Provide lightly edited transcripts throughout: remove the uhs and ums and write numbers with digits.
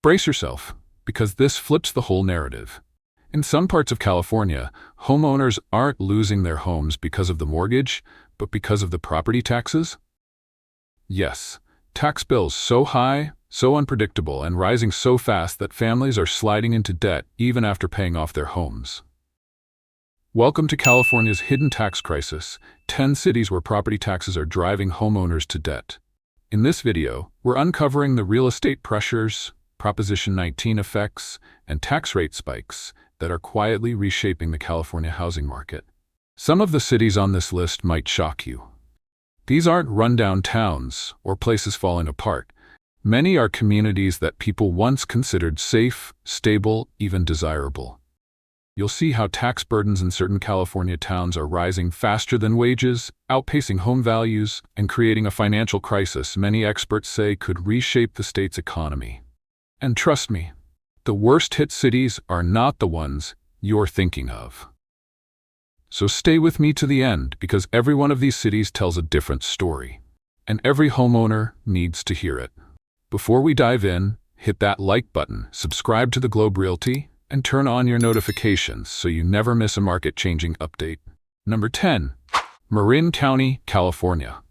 Brace yourself, because this flips the whole narrative. In some parts of California, homeowners aren't losing their homes because of the mortgage, but because of the property taxes. Yes, tax bills so high, so unpredictable, and rising so fast that families are sliding into debt even after paying off their homes. Welcome to California's hidden tax crisis, 10 cities where property taxes are driving homeowners to debt. In this video, we're uncovering the real estate pressures, Proposition 19 effects, and tax rate spikes that are quietly reshaping the California housing market. Some of the cities on this list might shock you. These aren't rundown towns or places falling apart. Many are communities that people once considered safe, stable, even desirable. You'll see how tax burdens in certain California towns are rising faster than wages, outpacing home values, and creating a financial crisis many experts say could reshape the state's economy. And trust me, the worst-hit cities are not the ones you're thinking of. So stay with me to the end, because every one of these cities tells a different story, and every homeowner needs to hear it. Before we dive in, hit that like button, subscribe to the Globe Realty, and turn on your notifications so you never miss a market-changing update. Number 10. Marin County, California.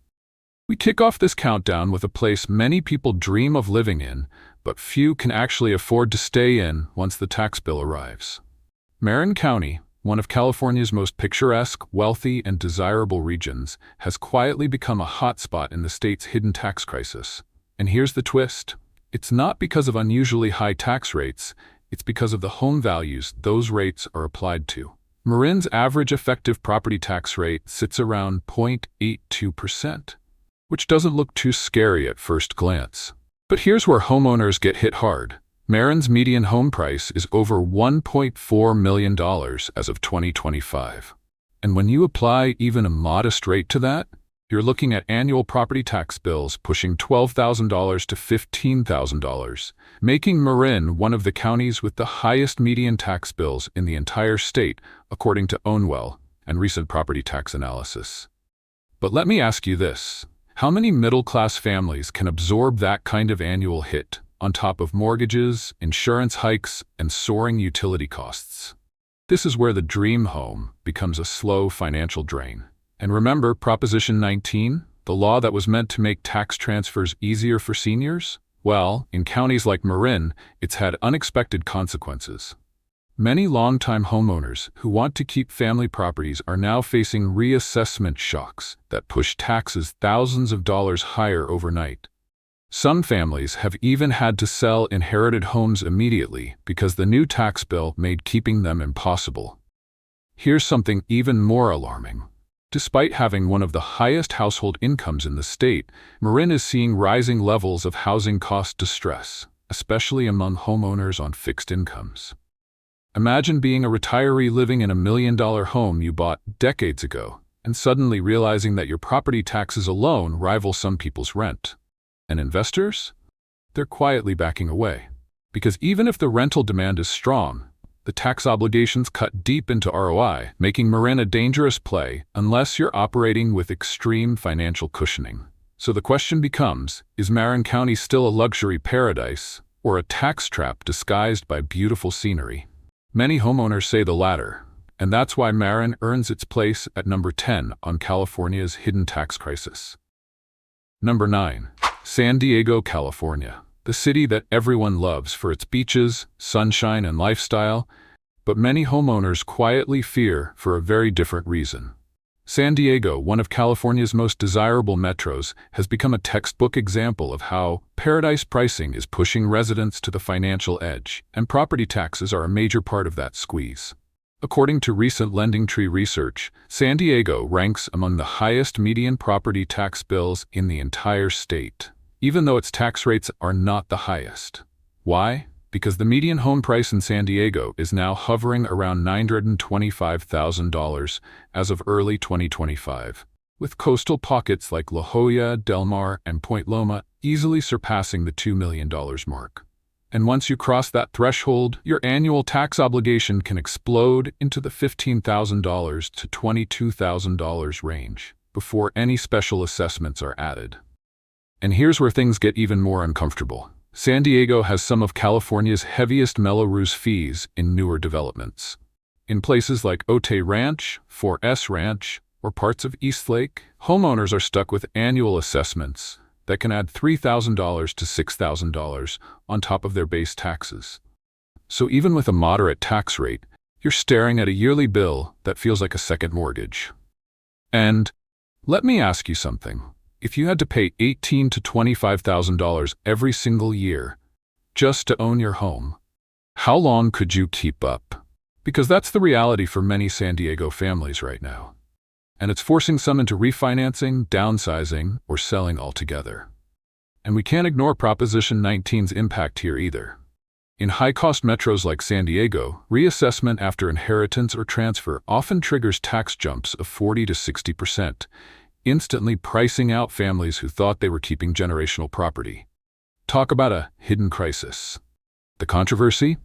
We kick off this countdown with a place many people dream of living in, but few can actually afford to stay in once the tax bill arrives. Marin County, one of California's most picturesque, wealthy, and desirable regions, has quietly become a hotspot in the state's hidden tax crisis. And here's the twist. It's not because of unusually high tax rates, it's because of the home values those rates are applied to. Marin's average effective property tax rate sits around 0.82%, which doesn't look too scary at first glance. But here's where homeowners get hit hard. Marin's median home price is over $1.4 million as of 2025. And when you apply even a modest rate to that, you're looking at annual property tax bills pushing $12,000 to $15,000, making Marin one of the counties with the highest median tax bills in the entire state, according to Ownwell and recent property tax analysis. But let me ask you this. How many middle-class families can absorb that kind of annual hit, on top of mortgages, insurance hikes, and soaring utility costs? This is where the dream home becomes a slow financial drain. And remember Proposition 19, the law that was meant to make tax transfers easier for seniors? Well, in counties like Marin, it's had unexpected consequences. Many longtime homeowners who want to keep family properties are now facing reassessment shocks that push taxes thousands of dollars higher overnight. Some families have even had to sell inherited homes immediately because the new tax bill made keeping them impossible. Here's something even more alarming. Despite having one of the highest household incomes in the state, Marin is seeing rising levels of housing cost distress, especially among homeowners on fixed incomes. Imagine being a retiree living in $1 million home you bought decades ago, and suddenly realizing that your property taxes alone rival some people's rent. And investors? They're quietly backing away. Because even if the rental demand is strong, the tax obligations cut deep into ROI, making Marin a dangerous play unless you're operating with extreme financial cushioning. So the question becomes, is Marin County still a luxury paradise, or a tax trap disguised by beautiful scenery? Many homeowners say the latter, and that's why Marin earns its place at number 10 on California's hidden tax crisis. Number 9. San Diego, California. The city that everyone loves for its beaches, sunshine, and lifestyle, but many homeowners quietly fear for a very different reason. San Diego, one of California's most desirable metros, has become a textbook example of how paradise pricing is pushing residents to the financial edge, and property taxes are a major part of that squeeze. According to recent LendingTree research, San Diego ranks among the highest median property tax bills in the entire state, even though its tax rates are not the highest. Why? Because the median home price in San Diego is now hovering around $925,000 as of early 2025, with coastal pockets like La Jolla, Del Mar, and Point Loma easily surpassing the $2 million mark. And once you cross that threshold, your annual tax obligation can explode into the $15,000 to $22,000 range before any special assessments are added. And here's where things get even more uncomfortable. San Diego has some of California's heaviest Melrose fees in newer developments. In places like Otay Ranch, 4S Ranch, or parts of Eastlake, homeowners are stuck with annual assessments that can add $3,000 to $6,000 on top of their base taxes. So even with a moderate tax rate, you're staring at a yearly bill that feels like a second mortgage. And let me ask you something. If you had to pay $18,000 to $25,000 every single year just to own your home, how long could you keep up? Because that's the reality for many San Diego families right now. And it's forcing some into refinancing, downsizing, or selling altogether. And we can't ignore Proposition 19's impact here either. In high-cost metros like San Diego, reassessment after inheritance or transfer often triggers tax jumps of 40 to 60%, instantly pricing out families who thought they were keeping generational property. Talk about a hidden crisis. The controversy?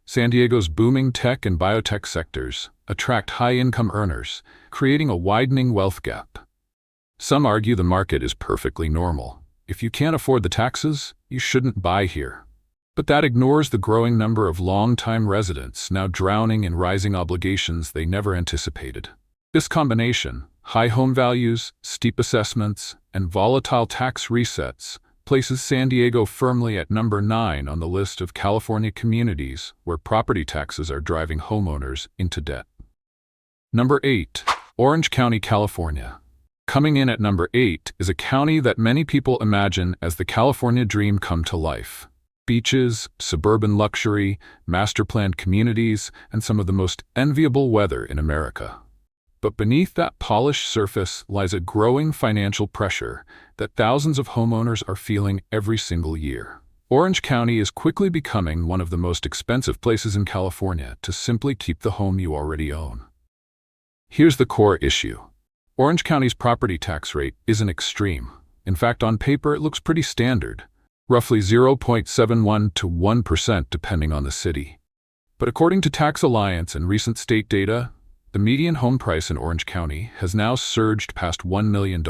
San Diego's booming tech and biotech sectors attract high-income earners, creating a widening wealth gap. Some argue the market is perfectly normal. If you can't afford the taxes, you shouldn't buy here. But that ignores the growing number of long-time residents now drowning in rising obligations they never anticipated. This combination, high home values, steep assessments, and volatile tax resets, places San Diego firmly at number 9 on the list of California communities where property taxes are driving homeowners into debt. Number 8. Orange County, California. Coming in at number 8 is a county that many people imagine as the California dream come to life. Beaches, suburban luxury, master-planned communities, and some of the most enviable weather in America. But beneath that polished surface lies a growing financial pressure that thousands of homeowners are feeling every single year. Orange County is quickly becoming one of the most expensive places in California to simply keep the home you already own. Here's the core issue. Orange County's property tax rate isn't extreme. In fact, on paper it looks pretty standard, roughly 0.71 to 1% depending on the city. But according to Tax Alliance and recent state data, the median home price in Orange County has now surged past $1 million,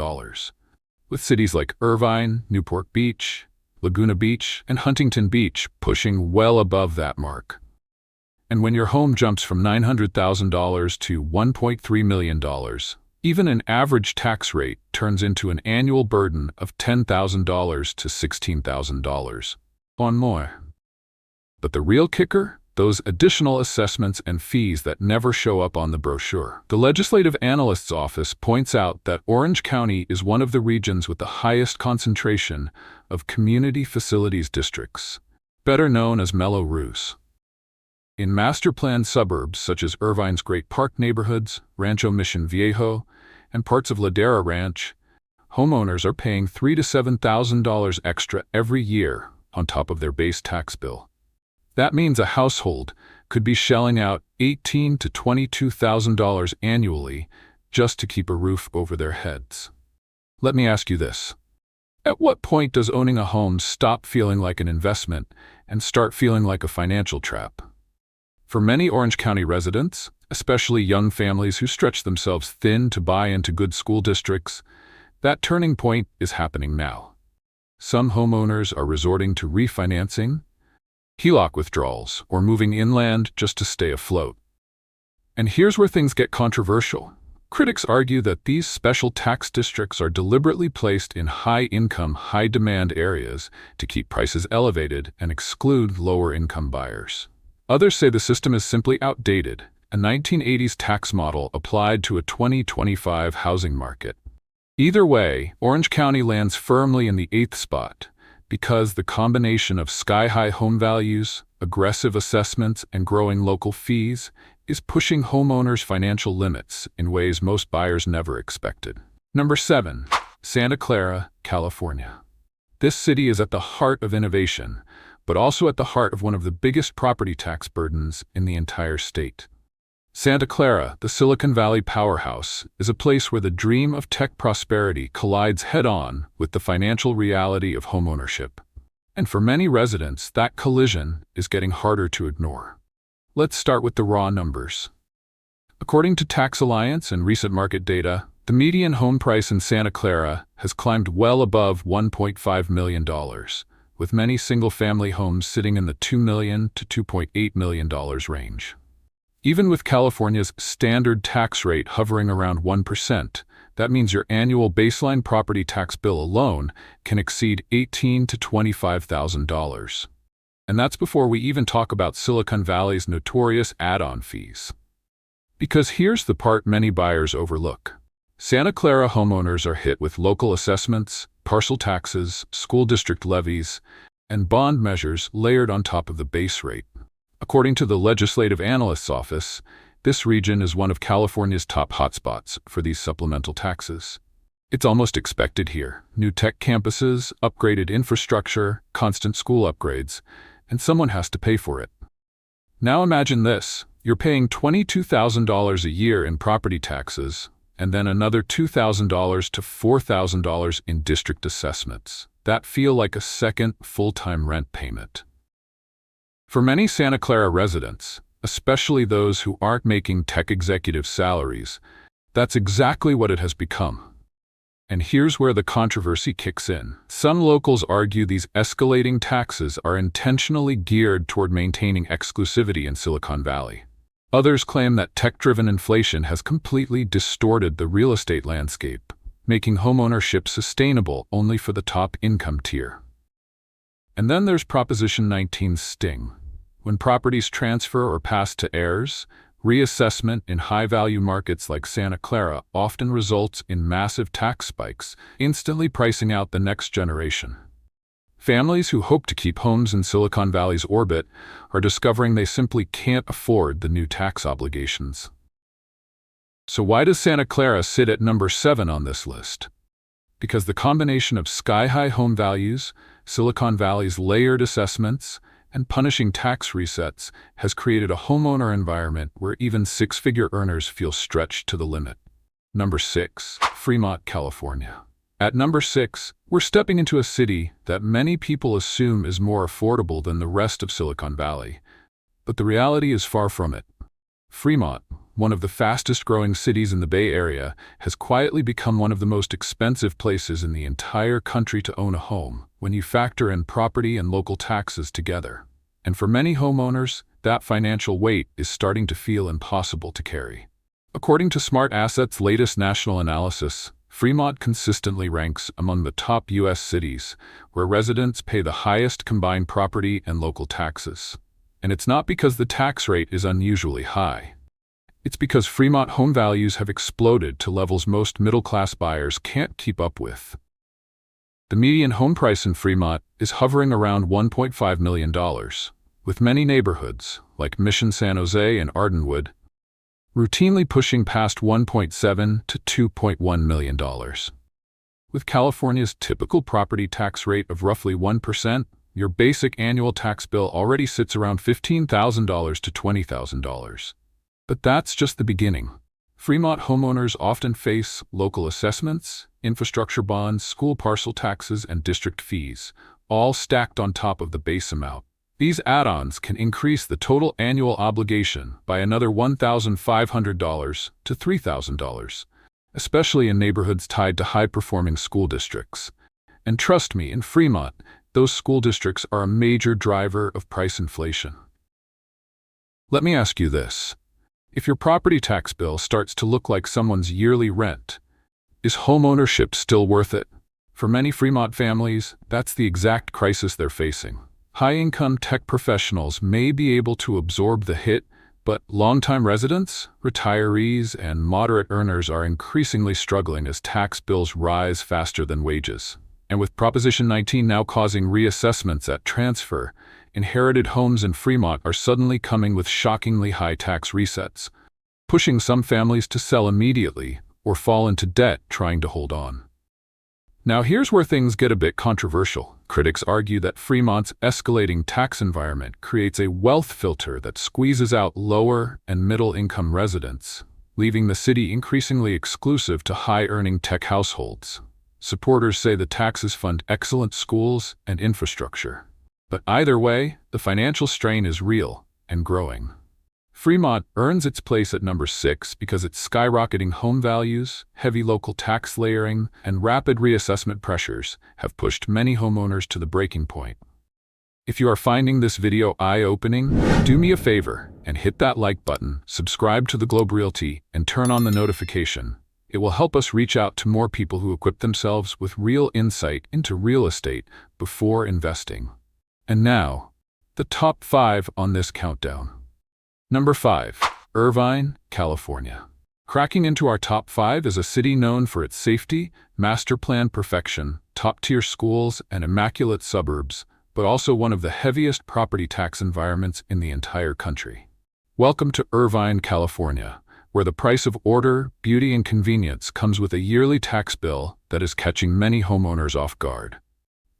with cities like Irvine, Newport Beach, Laguna Beach, and Huntington Beach pushing well above that mark. And when your home jumps from $900,000 to $1.3 million, even an average tax rate turns into an annual burden of $10,000 to $16,000 on more. But the real kicker? Those additional assessments and fees that never show up on the brochure. The Legislative Analyst's Office points out that Orange County is one of the regions with the highest concentration of community facilities districts, better known as Melrose. In master-planned suburbs such as Irvine's Great Park neighborhoods, Rancho Mission Viejo, and parts of Ladera Ranch, homeowners are paying $3,000 to $7,000 extra every year on top of their base tax bill. That means a household could be shelling out $18,000 to $22,000 annually just to keep a roof over their heads. Let me ask you this. At what point does owning a home stop feeling like an investment and start feeling like a financial trap? For many Orange County residents, especially young families who stretch themselves thin to buy into good school districts, that turning point is happening now. Some homeowners are resorting to refinancing, HELOC withdrawals, or moving inland just to stay afloat. And here's where things get controversial. Critics argue that these special tax districts are deliberately placed in high-income, high-demand areas to keep prices elevated and exclude lower-income buyers. Others say the system is simply outdated, a 1980s tax model applied to a 2025 housing market. Either way, Orange County lands firmly in the 8th spot, because the combination of sky-high home values, aggressive assessments, and growing local fees is pushing homeowners' financial limits in ways most buyers never expected. Number 7. Santa Clara, California. This city is at the heart of innovation, but also at the heart of one of the biggest property tax burdens in the entire state. Santa Clara, the Silicon Valley powerhouse, is a place where the dream of tech prosperity collides head-on with the financial reality of homeownership. And for many residents, that collision is getting harder to ignore. Let's start with the raw numbers. According to Tax Alliance and recent market data, the median home price in Santa Clara has climbed well above $1.5 million, with many single-family homes sitting in the $2 million to $2.8 million range. Even with California's standard tax rate hovering around 1%, that means your annual baseline property tax bill alone can exceed $18,000 to $25,000. And that's before we even talk about Silicon Valley's notorious add-on fees. Because here's the part many buyers overlook. Santa Clara homeowners are hit with local assessments, parcel taxes, school district levies, and bond measures layered on top of the base rate. According to the Legislative Analyst's Office, this region is one of California's top hotspots for these supplemental taxes. It's almost expected here. New tech campuses, upgraded infrastructure, constant school upgrades, and someone has to pay for it. Now imagine this. You're paying $22,000 a year in property taxes, and then another $2,000 to $4,000 in district assessments. That feel like a second full-time rent payment. For many Santa Clara residents, especially those who aren't making tech executive salaries, that's exactly what it has become. And here's where the controversy kicks in. Some locals argue these escalating taxes are intentionally geared toward maintaining exclusivity in Silicon Valley. Others claim that tech-driven inflation has completely distorted the real estate landscape, making homeownership sustainable only for the top income tier. And then there's Proposition 19's sting. When properties transfer or pass to heirs, reassessment in high-value markets like Santa Clara often results in massive tax spikes, instantly pricing out the next generation. Families who hope to keep homes in Silicon Valley's orbit are discovering they simply can't afford the new tax obligations. So why does Santa Clara sit at number 7 on this list? Because the combination of sky-high home values, Silicon Valley's layered assessments, and punishing tax resets has created a homeowner environment where even six-figure earners feel stretched to the limit. Number 6. Fremont, California. At number 6, we're stepping into a city that many people assume is more affordable than the rest of Silicon Valley. But the reality is far from it. Fremont, one of the fastest-growing cities in the Bay Area, has quietly become one of the most expensive places in the entire country to own a home, when you factor in property and local taxes together. And for many homeowners, that financial weight is starting to feel impossible to carry. According to Smart Asset's latest national analysis, Fremont consistently ranks among the top U.S. cities where residents pay the highest combined property and local taxes. And it's not because the tax rate is unusually high. It's because Fremont home values have exploded to levels most middle-class buyers can't keep up with. The median home price in Fremont is hovering around $1.5 million, with many neighborhoods, like Mission San Jose and Ardenwood, routinely pushing past $1.7 to $2.1 million. With California's typical property tax rate of roughly 1%, your basic annual tax bill already sits around $15,000 to $20,000. But that's just the beginning. Fremont homeowners often face local assessments, infrastructure bonds, school parcel taxes, and district fees, all stacked on top of the base amount. These add-ons can increase the total annual obligation by another $1,500 to $3,000, especially in neighborhoods tied to high-performing school districts. And trust me, in Fremont, those school districts are a major driver of price inflation. Let me ask you this. If your property tax bill starts to look like someone's yearly rent, is homeownership still worth it? For many Fremont families, that's the exact crisis they're facing. High-income tech professionals may be able to absorb the hit, but long-time residents, retirees, and moderate earners are increasingly struggling as tax bills rise faster than wages. And with Proposition 19 now causing reassessments at transfer, inherited homes in Fremont are suddenly coming with shockingly high tax resets, pushing some families to sell immediately or fall into debt trying to hold on. Now here's where things get a bit controversial. Critics argue that Fremont's escalating tax environment creates a wealth filter that squeezes out lower and middle-income residents, leaving the city increasingly exclusive to high-earning tech households. Supporters say the taxes fund excellent schools and infrastructure. But either way, the financial strain is real and growing. Fremont earns its place at number 6 because its skyrocketing home values, heavy local tax layering, and rapid reassessment pressures have pushed many homeowners to the breaking point. If you are finding this video eye-opening, do me a favor and hit that like button, subscribe to the Globe Realty, and turn on the notification. It will help us reach out to more people who equip themselves with real insight into real estate before investing. And now, the top 5 on this countdown. Number 5. Irvine, California. Cracking into our top 5 is a city known for its safety, master plan perfection, top-tier schools, and immaculate suburbs, but also one of the heaviest property tax environments in the entire country. Welcome to Irvine, California, where the price of order, beauty, and convenience comes with a yearly tax bill that is catching many homeowners off guard.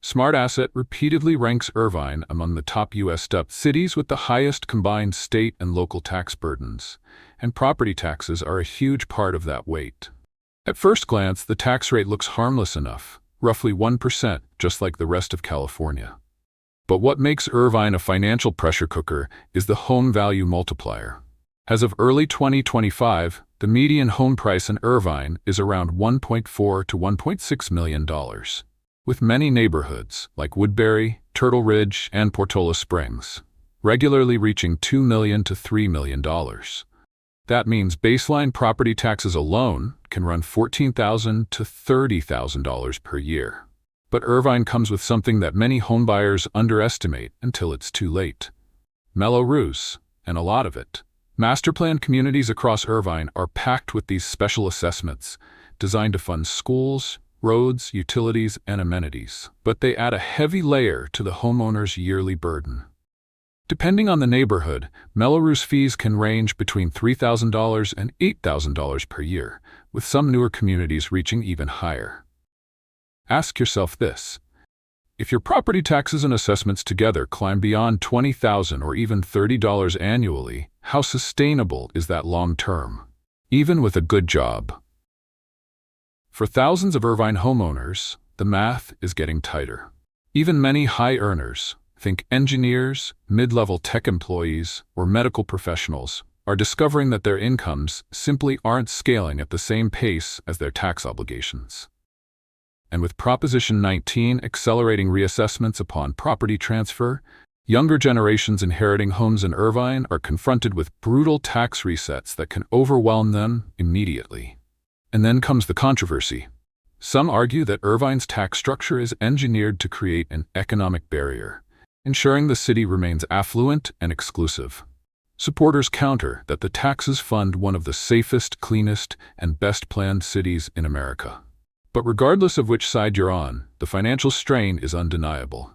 SmartAsset repeatedly ranks Irvine among the top U.S. cities with the highest combined state and local tax burdens, and property taxes are a huge part of that weight. At first glance, the tax rate looks harmless enough, roughly 1%, just like the rest of California. But what makes Irvine a financial pressure cooker is the home value multiplier. As of early 2025, the median home price in Irvine is around $1.4 to $1.6 million. With many neighborhoods, like Woodbury, Turtle Ridge, and Portola Springs, regularly reaching $2 million to $3 million. That means baseline property taxes alone can run $14,000 to $30,000 per year. But Irvine comes with something that many homebuyers underestimate until it's too late. Mellow roofs, and a lot of it. Master plan communities across Irvine are packed with these special assessments, designed to fund schools, roads, utilities, and amenities, but they add a heavy layer to the homeowner's yearly burden. Depending on the neighborhood, Melrose fees can range between $3,000 and $8,000 per year, with some newer communities reaching even higher. Ask yourself this: if your property taxes and assessments together climb beyond $20,000 or even $30 annually, how sustainable is that long term, even with a good job? For thousands of Irvine homeowners, the math is getting tighter. Even many high earners, think engineers, mid-level tech employees, or medical professionals, are discovering that their incomes simply aren't scaling at the same pace as their tax obligations. And with Proposition 19 accelerating reassessments upon property transfer, younger generations inheriting homes in Irvine are confronted with brutal tax resets that can overwhelm them immediately. And then comes the controversy. Some argue that Irvine's tax structure is engineered to create an economic barrier, ensuring the city remains affluent and exclusive. Supporters counter that the taxes fund one of the safest, cleanest, and best-planned cities in America. But regardless of which side you're on, the financial strain is undeniable.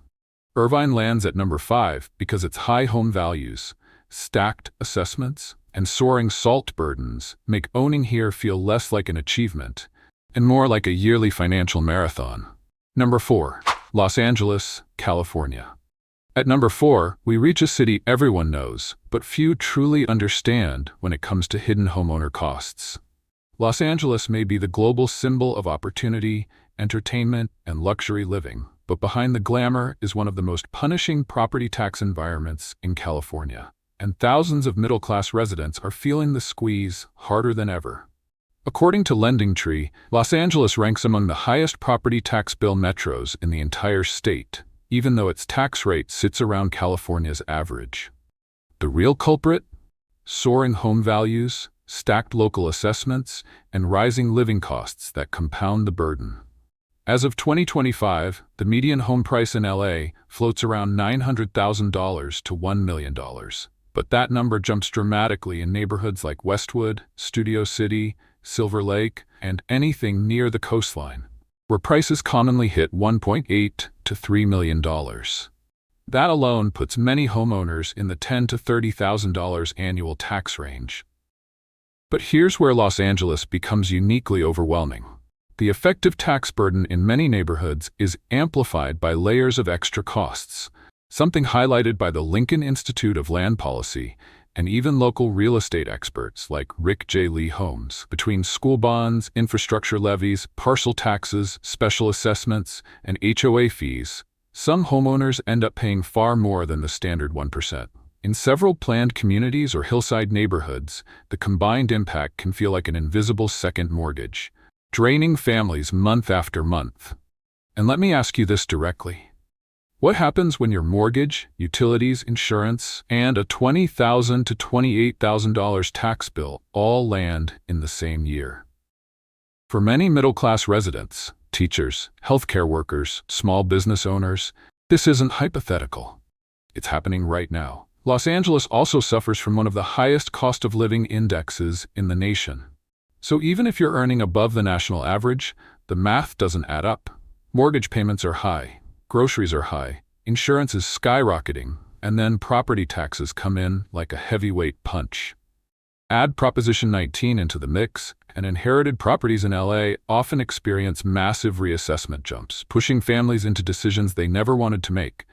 Irvine lands at number 5 because its high home values, stacked assessments, and soaring SALT burdens make owning here feel less like an achievement and more like a yearly financial marathon. Number 4. Los Angeles, California. At number 4, we reach a city everyone knows, but few truly understand when it comes to hidden homeowner costs. Los Angeles may be the global symbol of opportunity, entertainment, and luxury living, but behind the glamour is one of the most punishing property tax environments in California. And thousands of middle-class residents are feeling the squeeze harder than ever. According to LendingTree, Los Angeles ranks among the highest property tax bill metros in the entire state, even though its tax rate sits around California's average. The real culprit? Soaring home values, stacked local assessments, and rising living costs that compound the burden. As of 2025, the median home price in LA floats around $900,000 to $1 million. But that number jumps dramatically in neighborhoods like Westwood, Studio City, Silver Lake, and anything near the coastline, where prices commonly hit $1.8 to $3 million. That alone puts many homeowners in the $10,000 to $30,000 annual tax range. But here's where Los Angeles becomes uniquely overwhelming. The effective tax burden in many neighborhoods is amplified by layers of extra costs, something highlighted by the Lincoln Institute of Land Policy and even local real estate experts like Rick J. Lee Holmes. Between school bonds, infrastructure levies, parcel taxes, special assessments, and HOA fees, some homeowners end up paying far more than the standard 1%. In several planned communities or hillside neighborhoods, the combined impact can feel like an invisible second mortgage, draining families month after month. And let me ask you this directly. What happens when your mortgage, utilities, insurance, and a $20,000 to $28,000 tax bill all land in the same year? For many middle-class residents, teachers, healthcare workers, small business owners, this isn't hypothetical. It's happening right now. Los Angeles also suffers from one of the highest cost of living indexes in the nation. So even if you're earning above the national average, the math doesn't add up. Mortgage payments are high, groceries are high, insurance is skyrocketing, and then property taxes come in like a heavyweight punch. Add Proposition 19 into the mix, and inherited properties in LA often experience massive reassessment jumps, pushing families into decisions they never wanted to make.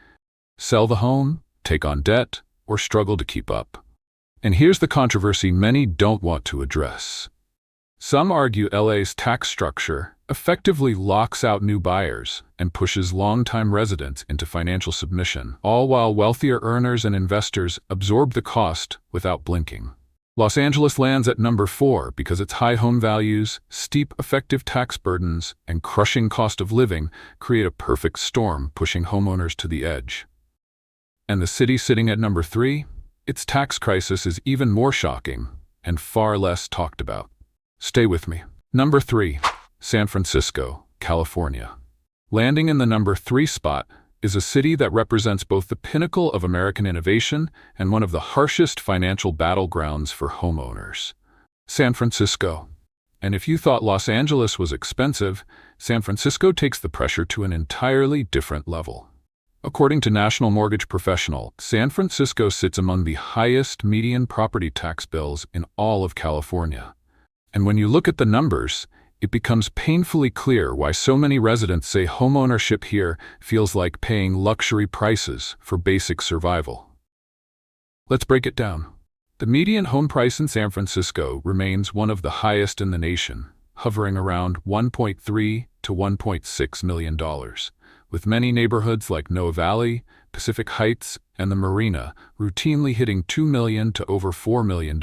Sell the home, take on debt, or struggle to keep up. And here's the controversy many don't want to address. Some argue LA's tax structure effectively locks out new buyers and pushes longtime residents into financial submission, all while wealthier earners and investors absorb the cost without blinking. Los Angeles lands at number 4 because its high home values, steep effective tax burdens, and crushing cost of living create a perfect storm pushing homeowners to the edge. And the city sitting at number 3? Its tax crisis is even more shocking and far less talked about. Stay with me. Number 3, San Francisco, California. Landing in the number 3 spot is a city that represents both the pinnacle of American innovation and one of the harshest financial battlegrounds for homeowners. San Francisco. And if you thought Los Angeles was expensive, San Francisco takes the pressure to an entirely different level. According to National Mortgage Professional, San Francisco sits among the highest median property tax bills in all of California. And when you look at the numbers, it becomes painfully clear why so many residents say homeownership here feels like paying luxury prices for basic survival. Let's break it down. The median home price in San Francisco remains one of the highest in the nation, hovering around $1.3 to $1.6 million, with many neighborhoods like Noe Valley, Pacific Heights, and the Marina routinely hitting $2 million to over $4 million.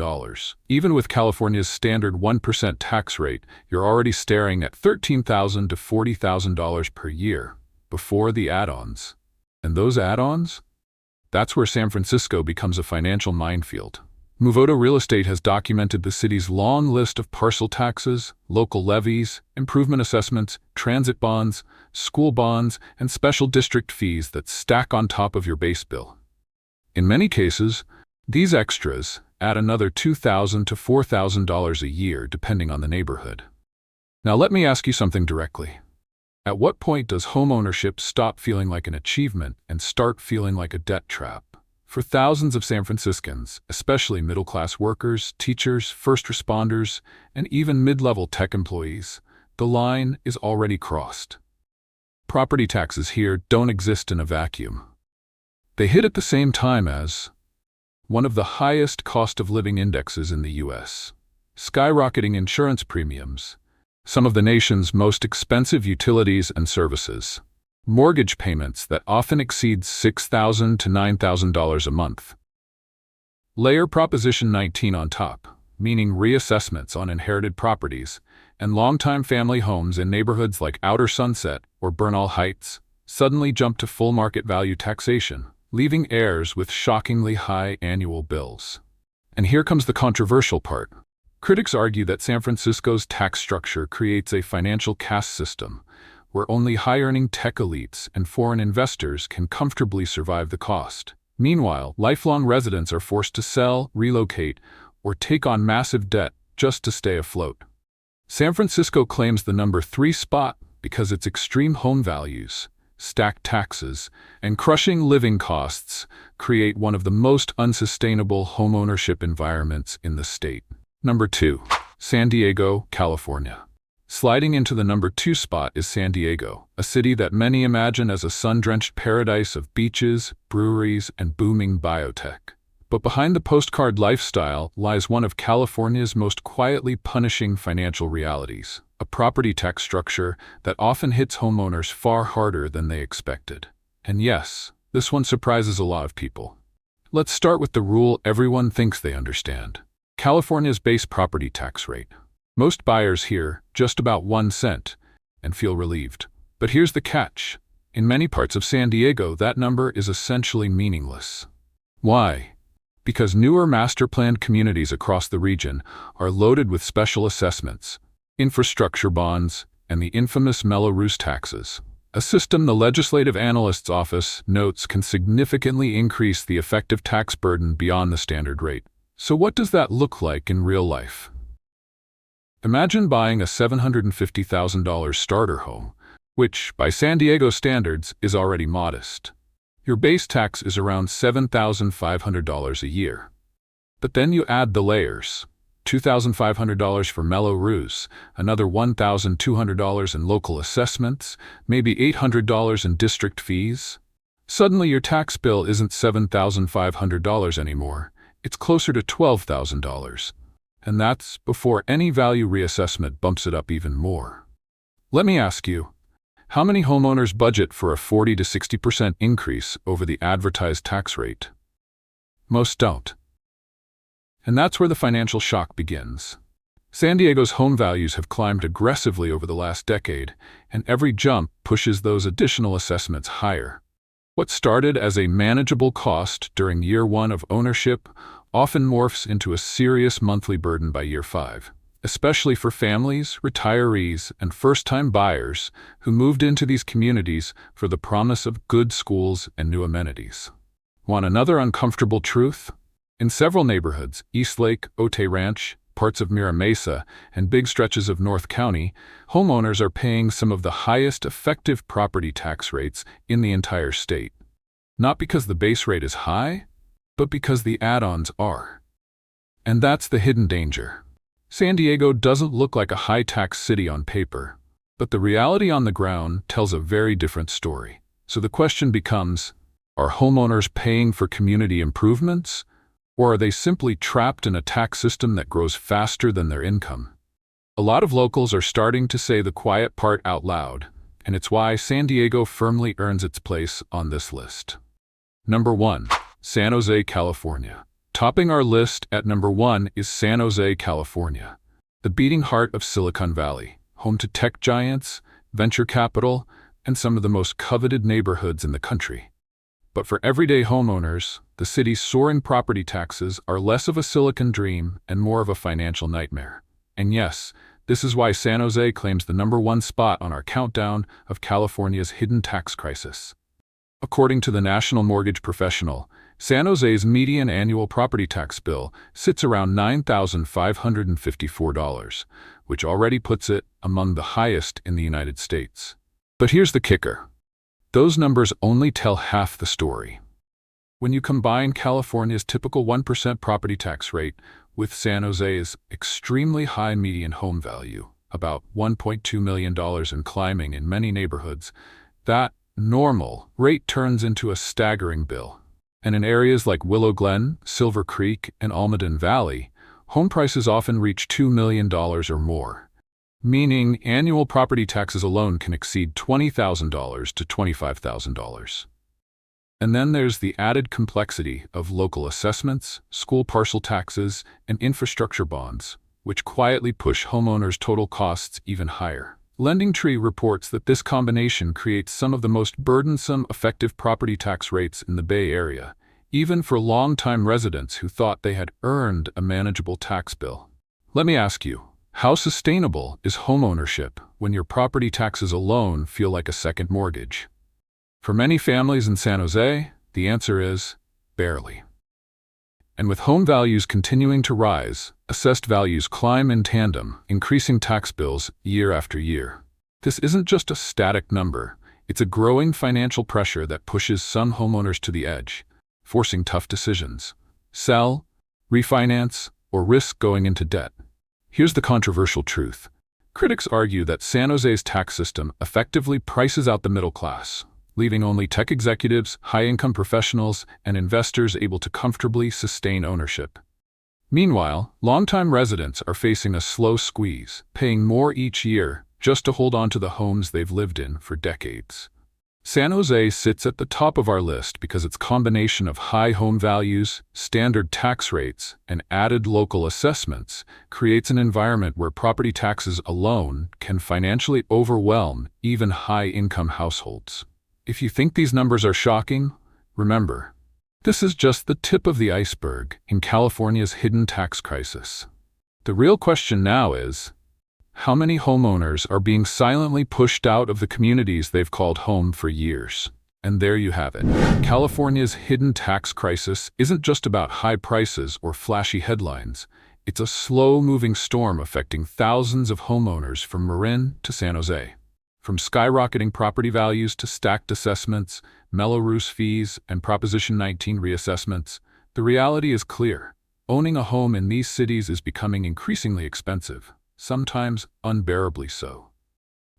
Even with California's standard 1% tax rate, you're already staring at $13,000 to $40,000 per year, before the add-ons. And those add-ons? That's where San Francisco becomes a financial minefield. Movoto Real Estate has documented the city's long list of parcel taxes, local levies, improvement assessments, transit bonds, school bonds, and special district fees that stack on top of your base bill. In many cases, these extras add another $2,000 to $4,000 a year depending on the neighborhood. Now let me ask you something directly. At what point does homeownership stop feeling like an achievement and start feeling like a debt trap? For thousands of San Franciscans, especially middle-class workers, teachers, first responders, and even mid-level tech employees, the line is already crossed. Property taxes here don't exist in a vacuum. They hit at the same time as one of the highest cost of living indexes in the U.S., skyrocketing insurance premiums, some of the nation's most expensive utilities and services, mortgage payments that often exceed $6,000 to $9,000 a month. Layer Proposition 19 on top, meaning reassessments on inherited properties, and longtime family homes in neighborhoods like Outer Sunset or Bernal Heights suddenly jump to full market value taxation, leaving heirs with shockingly high annual bills. And here comes the controversial part. Critics argue that San Francisco's tax structure creates a financial caste system where only high-earning tech elites and foreign investors can comfortably survive the cost. Meanwhile, lifelong residents are forced to sell, relocate, or take on massive debt just to stay afloat. San Francisco claims the number 3 spot because its extreme home values, stacked taxes, and crushing living costs create one of the most unsustainable homeownership environments in the state. Number 2, San Diego, California. Sliding into the number 2 spot is San Diego, a city that many imagine as a sun-drenched paradise of beaches, breweries, and booming biotech. But behind the postcard lifestyle lies one of California's most quietly punishing financial realities, a property tax structure that often hits homeowners far harder than they expected. And yes, this one surprises a lot of people. Let's start with the rule everyone thinks they understand. California's base property tax rate. Most buyers hear just about 1 cent and feel relieved. But here's the catch. In many parts of San Diego, that number is essentially meaningless. Why? Because newer master-planned communities across the region are loaded with special assessments, infrastructure bonds, and the infamous Melrose taxes. A system the Legislative Analyst's Office notes can significantly increase the effective tax burden beyond the standard rate. So what does that look like in real life? Imagine buying a $750,000 starter home, which, by San Diego standards, is already modest. Your base tax is around $7,500 a year. But then you add the layers. $2,500 for Melrose, another $1,200 in local assessments, maybe $800 in district fees. Suddenly your tax bill isn't $7,500 anymore. It's closer to $12,000. And that's before any value reassessment bumps it up even more. Let me ask you, how many homeowners budget for a 40 to 60% increase over the advertised tax rate? Most don't. And that's where the financial shock begins. San Diego's home values have climbed aggressively over the last decade, and every jump pushes those additional assessments higher. What started as a manageable cost during year 1 of ownership often morphs into a serious monthly burden by year 5. Especially for families, retirees, and first-time buyers who moved into these communities for the promise of good schools and new amenities. Want another uncomfortable truth? In several neighborhoods, Eastlake, Otay Ranch, parts of Mira Mesa, and big stretches of North County, homeowners are paying some of the highest effective property tax rates in the entire state. Not because the base rate is high, but because the add-ons are. And that's the hidden danger. San Diego doesn't look like a high-tax city on paper, but the reality on the ground tells a very different story. So the question becomes, are homeowners paying for community improvements, or are they simply trapped in a tax system that grows faster than their income? A lot of locals are starting to say the quiet part out loud, and it's why San Diego firmly earns its place on this list. Number 1. San Jose, California. Topping our list at number 1 is San Jose, California, the beating heart of Silicon Valley, home to tech giants, venture capital, and some of the most coveted neighborhoods in the country. But for everyday homeowners, the city's soaring property taxes are less of a Silicon dream and more of a financial nightmare. And yes, this is why San Jose claims the number 1 spot on our countdown of California's hidden tax crisis. According to the National Mortgage Professional, San Jose's median annual property tax bill sits around $9,554, which already puts it among the highest in the United States. But here's the kicker. Those numbers only tell half the story. When you combine California's typical 1% property tax rate with San Jose's extremely high median home value, about $1.2 million and climbing in many neighborhoods, that normal rate turns into a staggering bill. And in areas like Willow Glen, Silver Creek, and Almaden Valley, home prices often reach $2 million or more, meaning annual property taxes alone can exceed $20,000 to $25,000. And then there's the added complexity of local assessments, school parcel taxes, and infrastructure bonds, which quietly push homeowners' total costs even higher. LendingTree reports that this combination creates some of the most burdensome effective property tax rates in the Bay Area, even for longtime residents who thought they had earned a manageable tax bill. Let me ask you, how sustainable is homeownership when your property taxes alone feel like a second mortgage? For many families in San Jose, the answer is barely. And with home values continuing to rise, assessed values climb in tandem, increasing tax bills year after year. This isn't just a static number, it's a growing financial pressure that pushes some homeowners to the edge, forcing tough decisions. Sell, refinance, or risk going into debt. Here's the controversial truth. Critics argue that San Jose's tax system effectively prices out the middle class, leaving only tech executives, high-income professionals, and investors able to comfortably sustain ownership. Meanwhile, longtime residents are facing a slow squeeze, paying more each year just to hold on to the homes they've lived in for decades. San Jose sits at the top of our list because its combination of high home values, standard tax rates, and added local assessments creates an environment where property taxes alone can financially overwhelm even high-income households. If you think these numbers are shocking, remember, this is just the tip of the iceberg in California's hidden tax crisis. The real question now is, how many homeowners are being silently pushed out of the communities they've called home for years? And there you have it. California's hidden tax crisis isn't just about high prices or flashy headlines. It's a slow-moving storm affecting thousands of homeowners from Marin to San Jose. From skyrocketing property values to stacked assessments, Melrose fees, and Proposition 19 reassessments, the reality is clear. Owning a home in these cities is becoming increasingly expensive, sometimes unbearably so.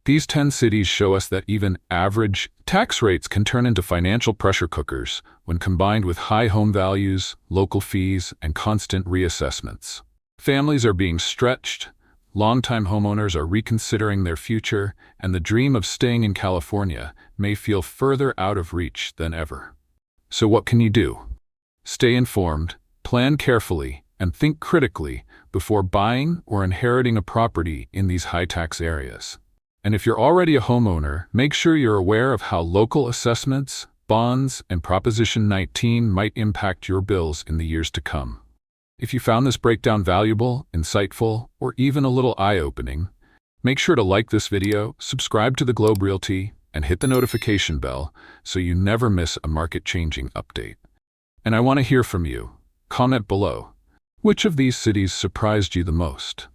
These 10 cities show us that even average tax rates can turn into financial pressure cookers when combined with high home values, local fees, and constant reassessments. Families are being stretched, longtime homeowners are reconsidering their future, and the dream of staying in California may feel further out of reach than ever. So what can you do? Stay informed, plan carefully, and think critically before buying or inheriting a property in these high-tax areas. And if you're already a homeowner, make sure you're aware of how local assessments, bonds, and Proposition 19 might impact your bills in the years to come. If you found this breakdown valuable, insightful, or even a little eye-opening, make sure to like this video, subscribe to the Globe Realty, and hit the notification bell so you never miss a market-changing update. And I want to hear from you. Comment below. Which of these cities surprised you the most?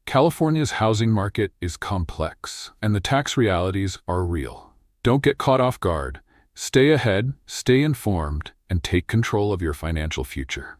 California's housing market is complex, and the tax realities are real. Don't get caught off guard. Stay ahead, stay informed, and take control of your financial future.